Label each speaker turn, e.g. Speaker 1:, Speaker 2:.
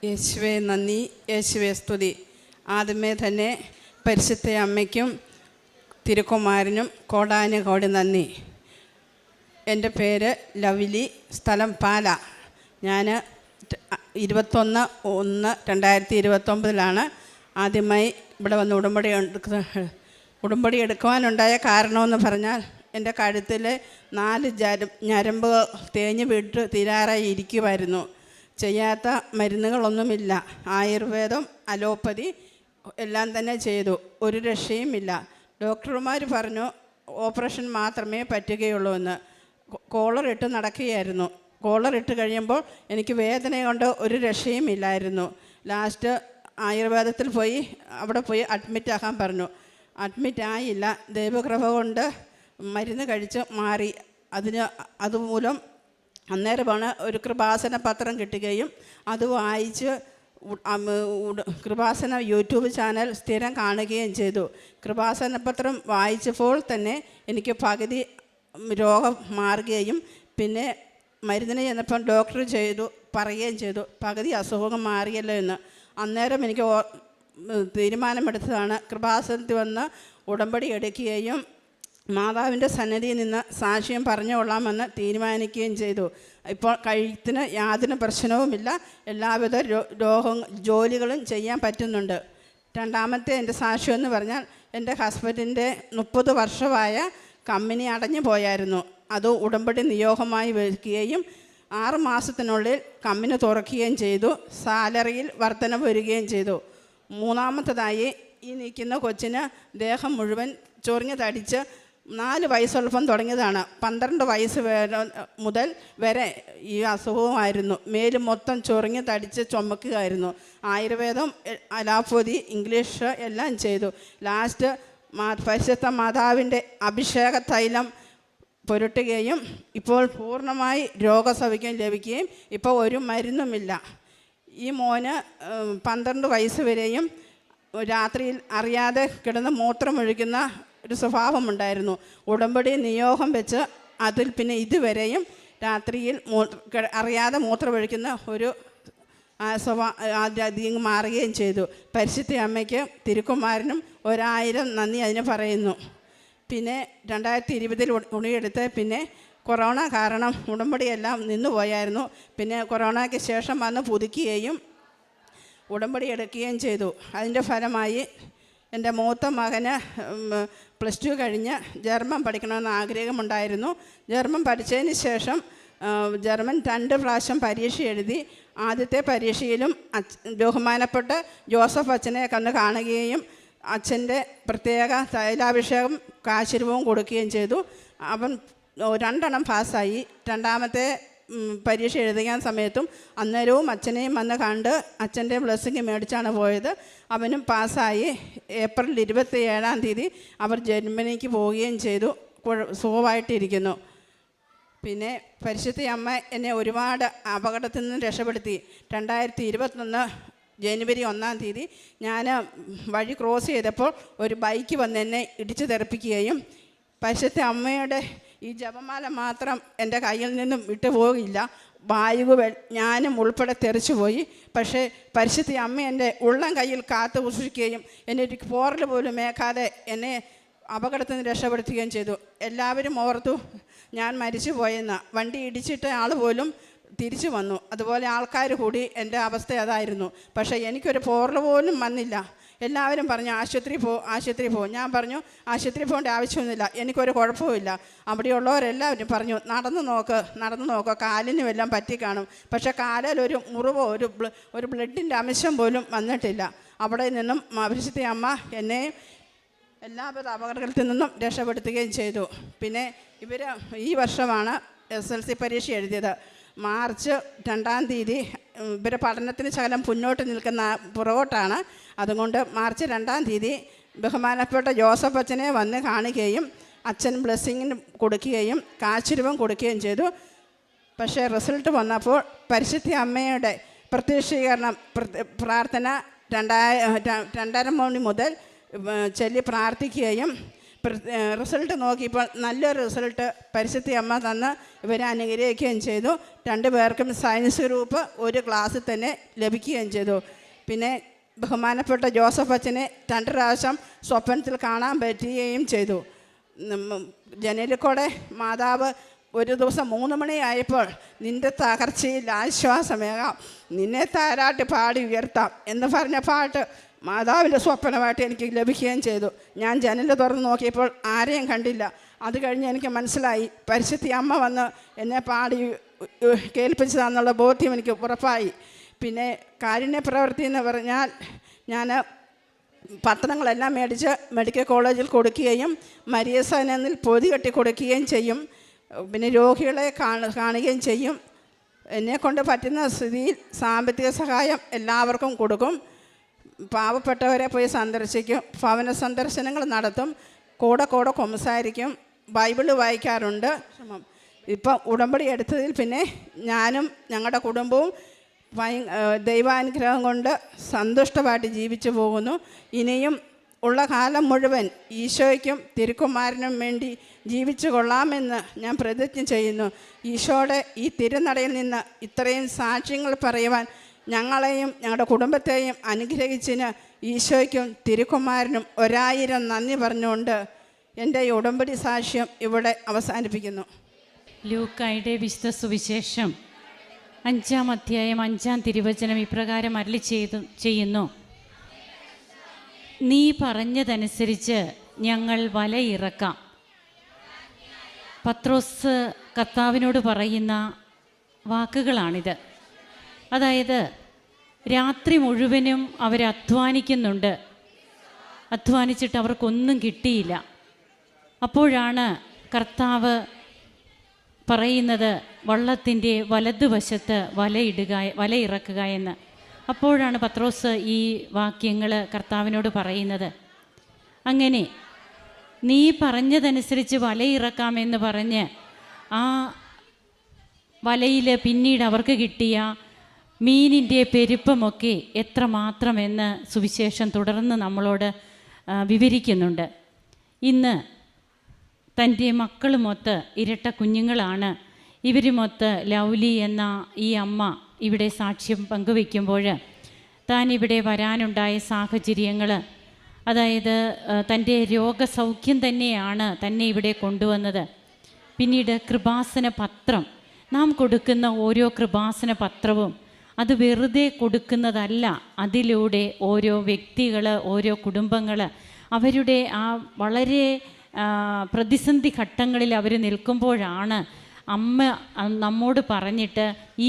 Speaker 1: യേശുവേ നന്ദി, യേശുവേ സ്തുതി. ആദ്യമേ തന്നെ പരിശുദ്ധ അമ്മയ്ക്കും തിരുക്കുമാരനും കോടാനുകോടി നന്ദി. എൻ്റെ പേര് ലവ്ലി, സ്ഥലം പാല. ഞാൻ 21/1/2029 ആദ്യമായി ഇവിടെ വന്ന് ഉടമ്പടി എടുക്കുവാനുണ്ടായ കാരണമെന്ന് പറഞ്ഞാൽ എൻ്റെ കഴുത്തിൽ 4 ഞരമ്പ് തേഞ്ഞ് വിട്ട് തീരാറായി ഇരിക്കുമായിരുന്നു. ചെയ്യാത്ത മരുന്നുകളൊന്നുമില്ല. ആയുർവേദം, അലോപ്പതി എല്ലാം തന്നെ ചെയ്തു. ഒരു രക്ഷയുമില്ല. ഡോക്ടർമാർ പറഞ്ഞു ഓപ്പറേഷൻ മാത്രമേ പറ്റുകയുള്ളൂ എന്ന്. കോളറിട്ട് നടക്കുകയായിരുന്നു. കോളറിട്ട് കഴിയുമ്പോൾ എനിക്ക് വേദന കൊണ്ട് ഒരു രക്ഷയും ഇല്ലായിരുന്നു. ലാസ്റ്റ് ആയുർവേദത്തിൽ പോയി അവിടെ പോയി അഡ്മിറ്റാക്കാൻ പറഞ്ഞു. അഡ്മിറ്റായില്ല. ദൈവകൃപ കൊണ്ട് മരുന്ന് കഴിച്ച് മാറി. അതുമൂലം അന്നേരമാണ് ഒരു കൃപാസന പത്രം കിട്ടുകയും അത് വായിച്ച് കൃപാസന യൂട്യൂബ് ചാനൽ സ്ഥിരം കാണുകയും ചെയ്തു. കൃപാസന പത്രം വായിച്ചപ്പോൾ തന്നെ എനിക്ക് പകുതി രോഗം മാറുകയും പിന്നെ മരുന്നിന് ചെന്നപ്പം ഡോക്ടർ പറയുകയും ചെയ്തു പകുതി അസുഖം മാറിയല്ലോ എന്ന്. അന്നേരം എനിക്ക് തീരുമാനമെടുത്തതാണ് കൃപാസനത്തിൽ വന്ന് ഉടമ്പടി എടുക്കുകയും മാതാവിൻ്റെ സന്നിധിയിൽ നിന്ന് സാക്ഷ്യം പറഞ്ഞുകൊള്ളാമെന്ന് തീരുമാനിക്കുകയും ചെയ്തു. ഇപ്പോൾ കഴുത്തിന് യാതൊരു പ്രശ്നവുമില്ല. എല്ലാവിധ ജോലികളും ചെയ്യാൻ പറ്റുന്നുണ്ട്. രണ്ടാമത്തെ എൻ്റെ സാക്ഷ്യം എന്ന് പറഞ്ഞാൽ എൻ്റെ ഹസ്ബൻഡിൻ്റെ 30 വർഷമായ കമ്പനി അടഞ്ഞു പോയായിരുന്നു. അത് ഉടമ്പടി നിയോഗമായി വയ്ക്കുകയും 6 മാസത്തിനുള്ളിൽ കമ്പനി തുറക്കുകയും ചെയ്തു. സാലറിയിൽ വർധനവ് വരികയും ചെയ്തു. മൂന്നാമത്തേതായി ഈ നിൽക്കുന്ന കൊച്ചിന് ദേഹം മുഴുവൻ ചൊറിഞ്ഞ് തടിച്ച് 4 വയസ്സുള്ളപ്പം തുടങ്ങിയതാണ്. 12 വയസ്സ് മുതൽ വരെ ഈ അസുഖവുമായിരുന്നു. മേല് മൊത്തം ചൊറിഞ്ഞ് തടിച്ച് ചുമക്കുകയായിരുന്നു. ആയുർവേദം, അലോപ്പതി, ഇംഗ്ലീഷ് എല്ലാം ചെയ്തു. ലാസ്റ്റ് പരിശുദ്ധ മാതാവിൻ്റെ അഭിഷേക തൈലം പുരട്ടുകയും ഇപ്പോൾ പൂർണ്ണമായി രോഗസൗഖ്യം ലഭിക്കുകയും ഇപ്പോൾ ഒരു മരുന്നുമില്ല. ഈ മോന് 12 വയസ്സ് വരെയും രാത്രിയിൽ അറിയാതെ കിടന്ന് മൂത്രമൊഴിക്കുന്ന ഒരു സ്വഭാവമുണ്ടായിരുന്നു. ഉടമ്പടി നിയോഗം വെച്ച് അതിൽ പിന്നെ ഇതുവരെയും രാത്രിയിൽ അറിയാതെ മൂത്രമൊഴിക്കുന്ന ഒരു അധികം മാറുകയും ചെയ്തു. പരിശുദ്ധ അമ്മയ്ക്ക് തിരുക്കുമാരനും 1000 നന്ദി അതിന് പറയുന്നു. പിന്നെ 2020 ഉണിയെടുത്ത് പിന്നെ കൊറോണ കാരണം ഉടമ്പടിയെല്ലാം നിന്നുപോയായിരുന്നു. പിന്നെ കൊറോണയ്ക്ക് ശേഷം വന്ന് പുതുക്കുകയും ഉടമ്പടി എടുക്കുകയും ചെയ്തു. അതിൻ്റെ ഫലമായി എൻ്റെ മൂത്ത മകന് +2 കഴിഞ്ഞ് ജർമ്മൻ പഠിക്കണമെന്ന് ആഗ്രഹമുണ്ടായിരുന്നു. ജർമ്മൻ പഠിച്ചതിന് ശേഷം ജർമ്മൻ 2 പ്രാവശ്യം പരീക്ഷ എഴുതി. ആദ്യത്തെ പരീക്ഷയിലും ബഹുമാനപ്പെട്ട ജോസഫ് അച്ഛനെ കാണുകയും അച്ഛൻ്റെ പ്രത്യേക തൈലാഭിഷേകം കാശിരവും കൊടുക്കുകയും ചെയ്തു. അവൻ 2 പാസ്സായി. രണ്ടാമത്തെ പരീക്ഷ എഴുതിക്കാൻ സമയത്തും അന്നേരവും അച്ഛനെയും വന്ന് കണ്ട് അച്ഛൻ്റെ ബ്ലെസ്സിങ് മേടിച്ചാണ് പോയത്. അവനും പാസ്സായി. ഏപ്രിൽ 27 അവർ ജർമ്മനിക്ക് പോവുകയും ചെയ്തു. സുഖമായിട്ടിരിക്കുന്നു. പിന്നെ പരിശുദ്ധ അമ്മ എന്നെ ഒരുപാട് അപകടത്തിൽ നിന്ന് രക്ഷപ്പെടുത്തി. 2021 ജനുവരി 1 ഞാൻ വഴി ക്രോസ് ചെയ്തപ്പോൾ ഒരു ബൈക്ക് വന്ന് എന്നെ ഇടിച്ചു തെറിപ്പിക്കുകയും പരിശുദ്ധ അമ്മയുടെ ഈ ജപമാല മാത്രം എൻ്റെ കയ്യിൽ നിന്നും വിട്ടുപോകില്ല. വായുകൾ ഞാനും ഉൾപ്പെടെ തെറിച്ചു പോയി. പക്ഷേ പരിശുദ്ധ അമ്മ എൻ്റെ ഉള്ളം കയ്യിൽ കാത്തു സൂക്ഷിക്കുകയും എന്നെ ഒരു പോറൽ പോലും മേക്കാതെ എന്നെ അപകടത്തിൽ നിന്ന് രക്ഷപ്പെടുത്തുകയും ചെയ്തു. എല്ലാവരും ഓർത്തു ഞാൻ മരിച്ചു പോയെന്ന്. വണ്ടി ഇടിച്ചിട്ട ആൾ പോലും തിരിച്ചു വന്നു. അതുപോലെ ആൾക്കാർ കൂടി എൻ്റെ അവസ്ഥ അതായിരുന്നു. പക്ഷേ എനിക്കൊരു പോറൽ പോലും വന്നില്ല. എല്ലാവരും പറഞ്ഞു ആശുപത്രി പോ. ഞാൻ പറഞ്ഞു ആശുപത്രി പോകേണ്ട ആവശ്യമൊന്നുമില്ല, എനിക്കൊരു കുഴപ്പമില്ല. അവിടെയുള്ളവരെല്ലാവരും പറഞ്ഞു നടന്നു നോക്ക് കാലിന് വല്ലതും പറ്റിക്കാണും. പക്ഷേ കാലിൽ ഒരു മുറിവോ ഒരു ബ്ലഡിൻ്റെ അംശം പോലും വന്നിട്ടില്ല. അവിടെ നിന്നും പരിശുദ്ധ അമ്മ എന്നെ എല്ലാവിധ അപകടത്തിൽ നിന്നും രക്ഷപ്പെടുത്തുകയും ചെയ്തു. പിന്നെ ഈ വർഷമാണ് SLC പരീക്ഷ എഴുതിയത്. മാർച്ച് 2 ഇവരെ പഠനത്തിന് ശകലം മുന്നോട്ട് നിൽക്കുന്ന പുറകോട്ടാണ്. അതുകൊണ്ട് മാർച്ച് 2 ബഹുമാനപ്പെട്ട ജോസഫ് അച്ഛനെ വന്ന് കാണുകയും അച്ഛൻ ബ്ലെസ്സിങ്ങിന് കൊടുക്കുകയും കാശിരൂപം കൊടുക്കുകയും ചെയ്തു. പക്ഷേ റിസൾട്ട് വന്നപ്പോൾ പരിശുദ്ധ അമ്മയുടെ പ്രത്യക്ഷീകരണം പ്രാർത്ഥന 2:30 മണി മുതൽ ചൊല്ലി പ്രാർത്ഥിക്കുകയും റിസൾട്ട് നോക്കിയപ്പോൾ നല്ലൊരു റിസൾട്ട് പരിശുദ്ധ അമ്മ തന്ന് ഇവരെ അനുഗ്രഹിക്കുകയും ചെയ്തു. 2 പേർക്കും സയൻസ് ഗ്രൂപ്പ് ഒരു ക്ലാസ്സിൽ തന്നെ ലഭിക്കുകയും ചെയ്തു. പിന്നെ ബഹുമാനപ്പെട്ട ജോസഫ് അച്ഛനെ 2 പ്രാവശ്യം സ്വപ്നത്തിൽ കാണാൻ പറ്റുകയും ചെയ്തു. ജനലിക്കൂടെ മാതാവ് ഒരു ദിവസം 3 മണിയായപ്പോൾ നിൻ്റെ തകർച്ചയിൽ ആശ്വാസമേകാം, നിന്നെ താരാട്ട് പാടി ഉയർത്താം എന്ന് പറഞ്ഞ പാട്ട് മാതാവിൻ്റെ സ്വപ്നമായിട്ട് എനിക്ക് ലഭിക്കുകയും ചെയ്തു. ഞാൻ ജനൽ തുറന്ന് നോക്കിയപ്പോൾ ആരെയും കണ്ടില്ല. അത് കഴിഞ്ഞ് എനിക്ക് മനസ്സിലായി പരിശുദ്ധ അമ്മ വന്ന് എന്നെ പാടി കേൾപ്പിച്ചതാണെന്നുള്ള ബോധ്യം എനിക്ക് ഉറപ്പായി. പിന്നെ കാരുണ്യ പ്രവൃത്തി എന്ന് പറഞ്ഞാൽ ഞാൻ പത്രങ്ങളെല്ലാം മേടിച്ച് മെഡിക്കൽ കോളേജിൽ കൊടുക്കുകയും മരിയസനിൽ പൊതി കെട്ടി കൊടുക്കുകയും ചെയ്യും. പിന്നെ രോഗികളെ കാണുകയും ചെയ്യും. എന്നെക്കൊണ്ട് പറ്റുന്ന സ്ഥിതിയിൽ സാമ്പത്തിക സഹായം എല്ലാവർക്കും കൊടുക്കും. പാവപ്പെട്ടവരെ പോയി സന്ദർശിക്കും, ഭവന സന്ദർശനങ്ങൾ നടത്തും, കൂടെ സംസാരിക്കും, ബൈബിള് വായിക്കാറുണ്ട്. ഇപ്പം ഉടമ്പടി എടുത്തതിൽ പിന്നെ ഞാനും ഞങ്ങളുടെ കുടുംബവും ദൈവാനുഗ്രഹം കൊണ്ട് സന്തുഷ്ടമായിട്ട് ജീവിച്ചു പോകുന്നു. ഇനിയും ഉള്ള കാലം മുഴുവൻ ഈശോയ്ക്കും തിരുക്കുമാരനും വേണ്ടി ജീവിച്ചു കൊള്ളാമെന്ന് ഞാൻ പ്രതിജ്ഞ ചെയ്യുന്നു. ഈശോയുടെ ഈ തിരുനടയിൽ നിന്ന് ഇത്രയും സാക്ഷ്യങ്ങൾ പറയുവാൻ ഞങ്ങളെയും ഞങ്ങളുടെ കുടുംബത്തെയും അനുഗ്രഹിച്ചതിന് ഈശോയ്ക്കും തിരുക്കുമാരനും 1000 നന്ദി പറഞ്ഞുകൊണ്ട് എൻ്റെ ഈ ഉടമ്പടി സാക്ഷ്യം ഇവിടെ അവസാനിപ്പിക്കുന്നു.
Speaker 2: ലൂക്കായുടെ വിശുദ്ധ സുവിശേഷം 5-ാം അധ്യായം 5-ാം തിരുവചനം ഇപ്രകാരം അരുളി ചെയ്യുന്നു: നീ പറഞ്ഞതനുസരിച്ച് ഞങ്ങൾ വലയിറക്കാം. പത്രോസ് കർത്താവിനോട് പറയുന്ന വാക്കുകളാണിത്. അതായത് രാത്രി മുഴുവനും അവർ അധ്വാനിക്കുന്നുണ്ട്, അധ്വാനിച്ചിട്ട് അവർക്കൊന്നും കിട്ടിയില്ല. അപ്പോഴാണ് കർത്താവ് പറയുന്നത് വള്ളത്തിൻ്റെ വലതുവശത്ത് വലയിറക്കുക എന്ന്. അപ്പോഴാണ് പത്രോസ് ഈ വാക്യങ്ങൾ കർത്താവിനോട് പറയുന്നത്. അങ്ങനെ നീ പറഞ്ഞതനുസരിച്ച് വലയിറക്കാമെന്ന് പറഞ്ഞ് ആ വലയിൽ പിന്നീട് അവർക്ക് കിട്ടിയ മീനിൻ്റെ പെരുപ്പമൊക്കെ എത്രമാത്രമെന്ന് സുവിശേഷം തുടർന്ന് നമ്മളോട് വിവരിക്കുന്നുണ്ട്. ഇന്ന് തൻ്റെ മക്കളുമൊത്ത് ഇരട്ട കുഞ്ഞുങ്ങളാണ്. ഇവരുമൊത്ത് ലൗലി എന്ന ഈ അമ്മ ഇവിടെ സാക്ഷ്യം പങ്കുവയ്ക്കുമ്പോൾ താൻ ഇവിടെ വരാനുണ്ടായ സാഹചര്യങ്ങൾ, അതായത് തൻ്റെ രോഗസൗഖ്യം തന്നെയാണ് തന്നെ ഇവിടെ കൊണ്ടുവന്നത്. പിന്നീട് കൃപാസന പത്രം, നാം കൊടുക്കുന്ന ഓരോ കൃപാസന പത്രവും അത് വെറുതെ കൊടുക്കുന്നതല്ല. അതിലൂടെ ഓരോ വ്യക്തികൾ, ഓരോ കുടുംബങ്ങൾ അവരുടെ ആ വളരെ പ്രതിസന്ധി ഘട്ടങ്ങളിൽ അവർ നിൽക്കുമ്പോഴാണ് അമ്മ നമ്മോട് പറഞ്ഞിട്ട് ഈ